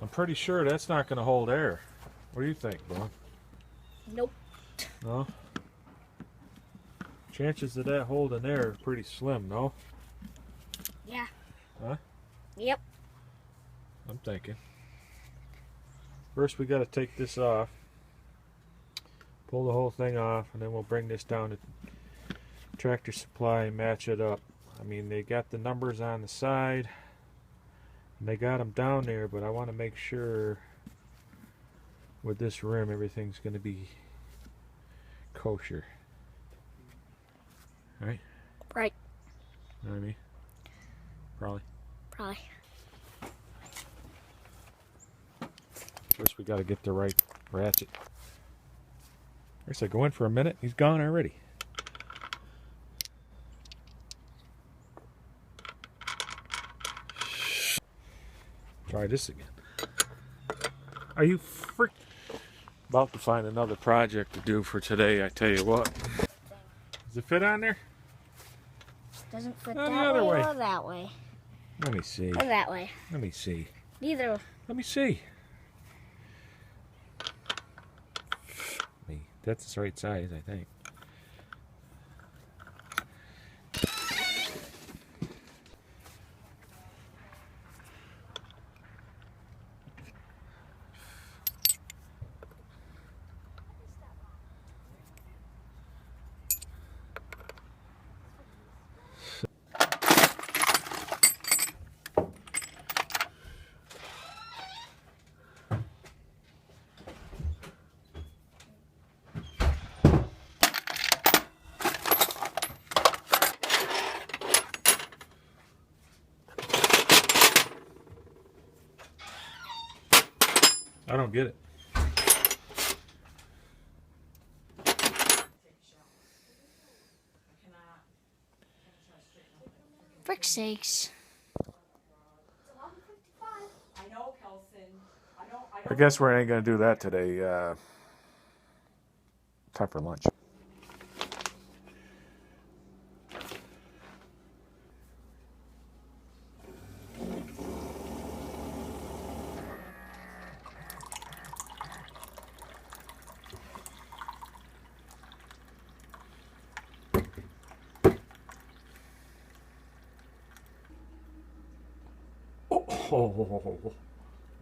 I'm pretty sure that's not going to hold air. What do you think, bro? Nope. No? Chances of that holding air are pretty slim, no? Yeah. Huh? Yep. I'm thinking. First we got to take this off. Pull the whole thing off, and then we'll bring this down to Tractor Supply and match it up. I mean, they got the numbers on the side, and they got them down there, but I want to make sure with this rim everything's going to be kosher. Right? Right. You know what I mean? Probably. Probably. First we got to get the right ratchet. I guess I go in for a minute. He's gone already. Try this again. Are you freak? About to find another project to do for today, I tell you what. Does it fit on there? Doesn't fit No, the that other way way. or that way. Let me see. Or that way. Let me see. Neither. Let me see. That's the right size, I think. I don't get it. Frick's sakes. I guess we ain't gonna do that today. Time for lunch. Oh,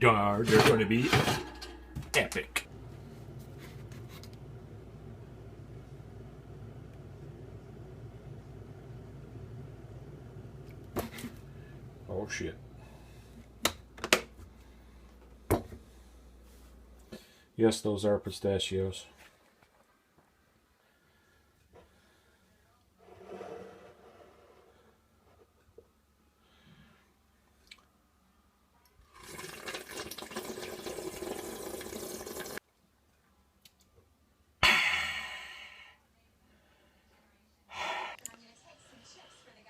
darn, they're gonna be epic. Oh shit. Yes, those are pistachios.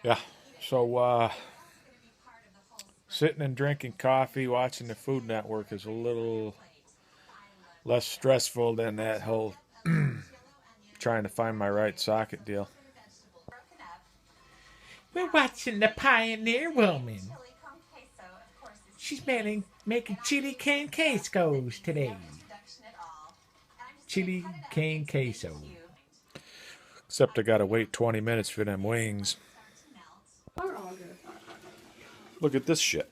Yeah, so sitting and drinking coffee, watching the Food Network is a little less stressful than that whole trying to find my right socket deal. We're watching the Pioneer Woman. She's making chili cane quesos today. Chili cane queso. Except I gotta wait 20 minutes for them wings. Look at this shit.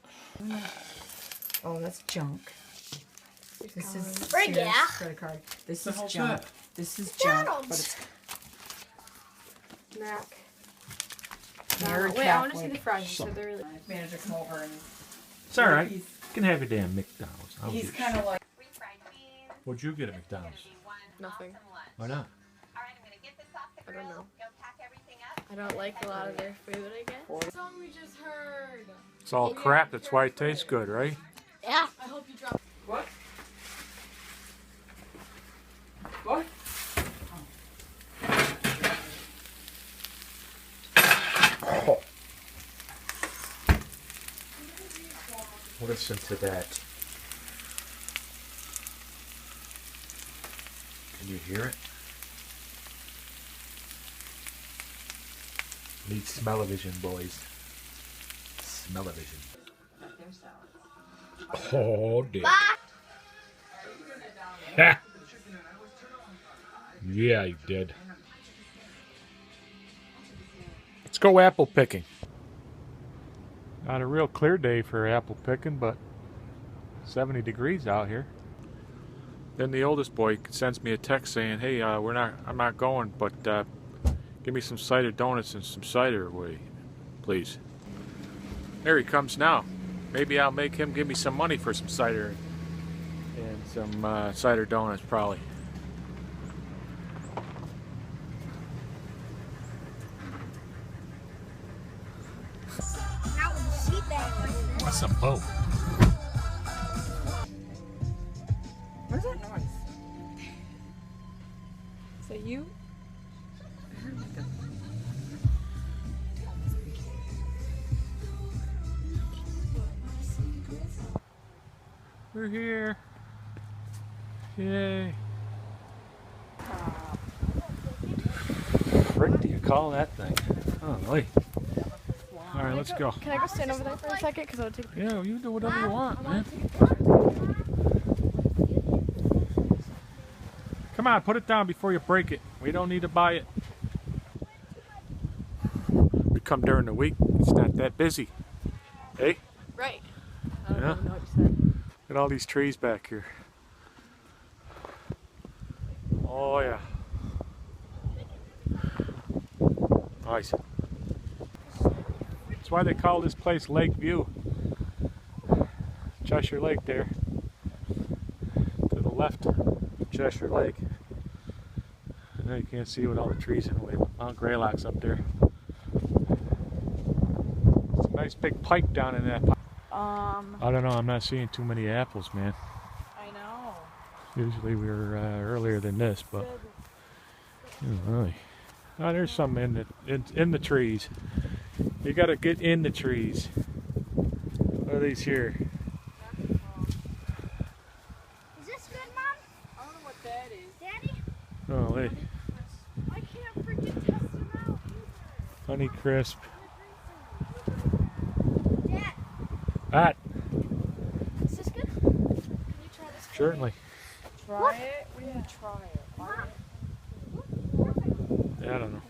Oh, that's junk. This is Right, Sears yeah. credit card. This is hell's junk. that? This is junk. But McDonald's. it's Mac. very Wait, I want to see Catholic. the fries. You said they're really. Manager come over and It's alright. he's, You can have your damn McDonald's. I don't he's give a kind of shit. like, What'd you get at McDonald's? Nothing. Why not? I don't know. I don't like a lot of their food, I guess. The song we just heard. It's all crap. That's why it tastes good, right? Yeah. I hope you drop. what? What? Oh. Listen to that. Can you hear it? Need smell-o-vision, boys. Smell-o-vision. Oh, dear. Ha! Yeah, you did. Let's go apple picking. Not a real clear day for apple picking, but 70 degrees out here. Then the oldest boy sends me a text saying, "Hey, I'm not going, but give me some cider donuts and some cider, please." There he comes now. Maybe I'll make him give me some money for some cider and some cider donuts, probably. What's a boat? Where's that noise? Is that you? We're here. Yay. Frick do you call that thing? Oh, wait. All right, let's go. Can I go stand over there for a second? Because I would take a picture. Yeah, you do whatever you want, man. Come on, put it down before you break it. We don't need to buy it. We come during the week. It's not that busy. Hey? Right. Yeah. Know what you said. Look at all these trees back here. Oh, yeah. Nice. That's why they call this place Lake View. Cheshire Lake there. To the left, Cheshire Lake. Now you can't see with all the trees in the way. Mount Greylock's up there. It's a nice big pike down in that. I don't know, I'm not seeing too many apples, man. I know. Usually we're earlier than this, but really. Oh, there's some in the trees. You gotta get in the trees. What are these here? Is this good, Mom? I don't know what that is. Daddy? Oh, wait. I can't forget to test them out. Honey Crisp. Dad, That, is this good? Can you try this? certainly. Try it? We need to try it. Yeah, I don't know.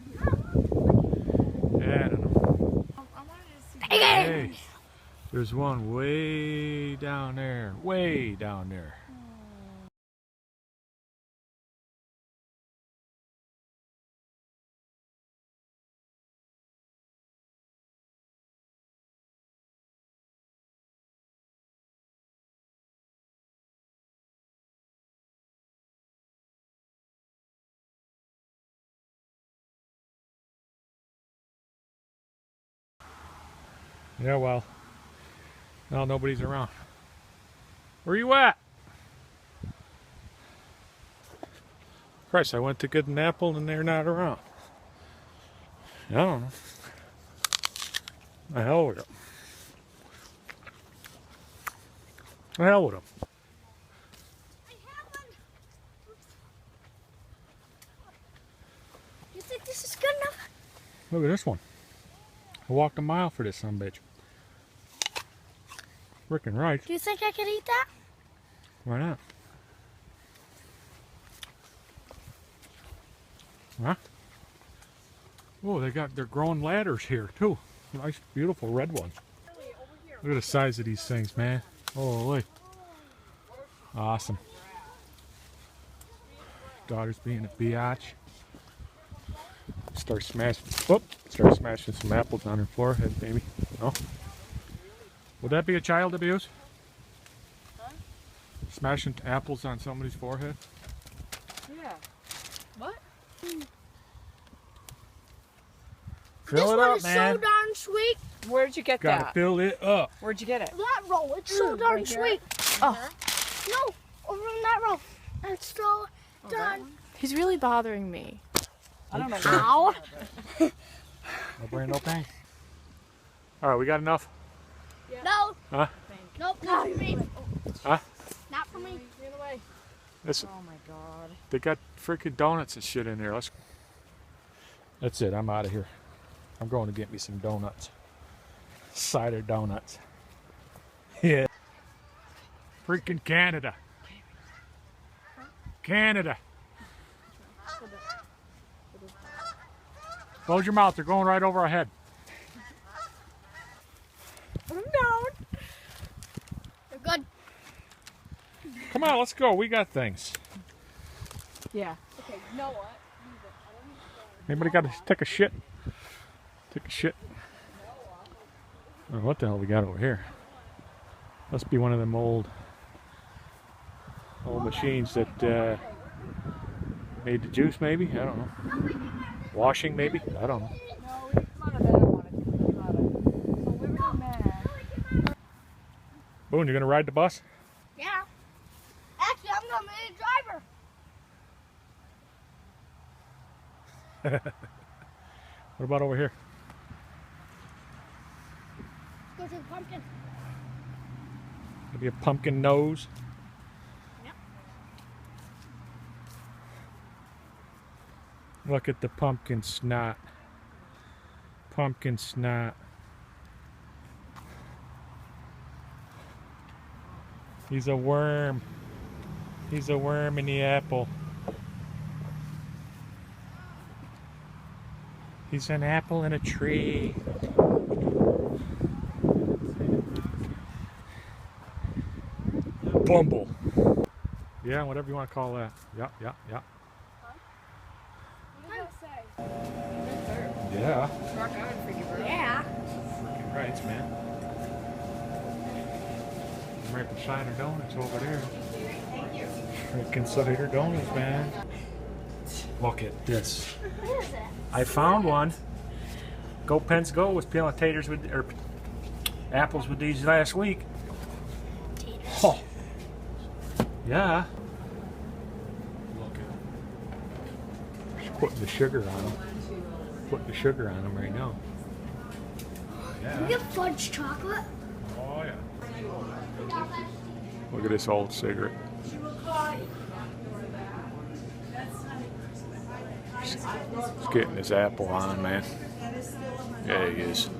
Yeah, I don't know. I wanted to see. Hey, there's one way down there. Way down there. Yeah, well, now nobody's around. Where you at? Christ, I went to get an apple and they're not around. I don't know. The hell with them. The hell with them. I have one. You think this is good enough? Look at this one. I walked a mile for this sumbitch. Frickin' right. Do you think I could eat that? Why not? Huh? Oh, they're growing ladders here too. Nice, beautiful red ones. Look at the size of these things, man. Holy. Awesome. Daughter's being a biatch. Start smashing some apples on her forehead, maybe. No? Would that be a child abuse? Huh? Smashing apples on somebody's forehead? Yeah. What? Fill this it one up, is man. so darn sweet. Where'd you get Gotta that? fill it up. Where'd you get it? That roll, it's so darn right here? sweet. Oh. No, over on that roll. It's so darn. He's really bothering me. I don't know. Ow. No brain, no pain. All right, we got enough. No. Huh? Nope, not for me. Huh? Not for me. You're in the way. Listen, Oh my god. they got freaking donuts and shit in there. That's it. I'm out of here. I'm going to get me some donuts. Cider donuts. Yeah. Freaking Canada. Canada. Close your mouth. They're going right over our head. No. You're good. Come on, let's go. We got things. Yeah. Okay, you know what? Anybody got to take a shit? Take a shit. Oh, what the hell we got over here? Must be one of them old machines that made the juice, maybe? I don't know. Washing, maybe? I don't know. No, we come out of that one. It came out of. So Liberty Man. Boone, you gonna ride the bus? Yeah. Actually, I'm gonna be the driver. What about over here? Go to the pumpkin. Maybe a pumpkin nose? Yep. Look at the pumpkin snot. Pumpkin snot. He's a worm. He's a worm in the apple. He's an apple in a tree. Bumble. Yeah, whatever you want to call that. Yeah. What did I say? Yeah. Mark, I would freaking bird. Yeah. Freaking rights, man. American Cider Donuts over there. Freaking Cider Donuts, man. Look at this. What is it? I found one. Go Pence Go was peeling taters with, or apples with these last week. Oh. Yeah. Look at. She's putting the sugar on them. Putting the sugar on them right now. Can we get fudge chocolate? Oh yeah. Look at this old cigarette. He's getting his apple on, man. Yeah, he is.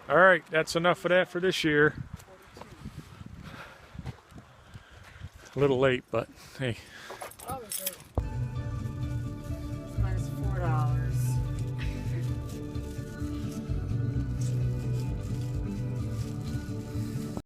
All right, that's enough of that for this year. A little late, but hey. Minus $4.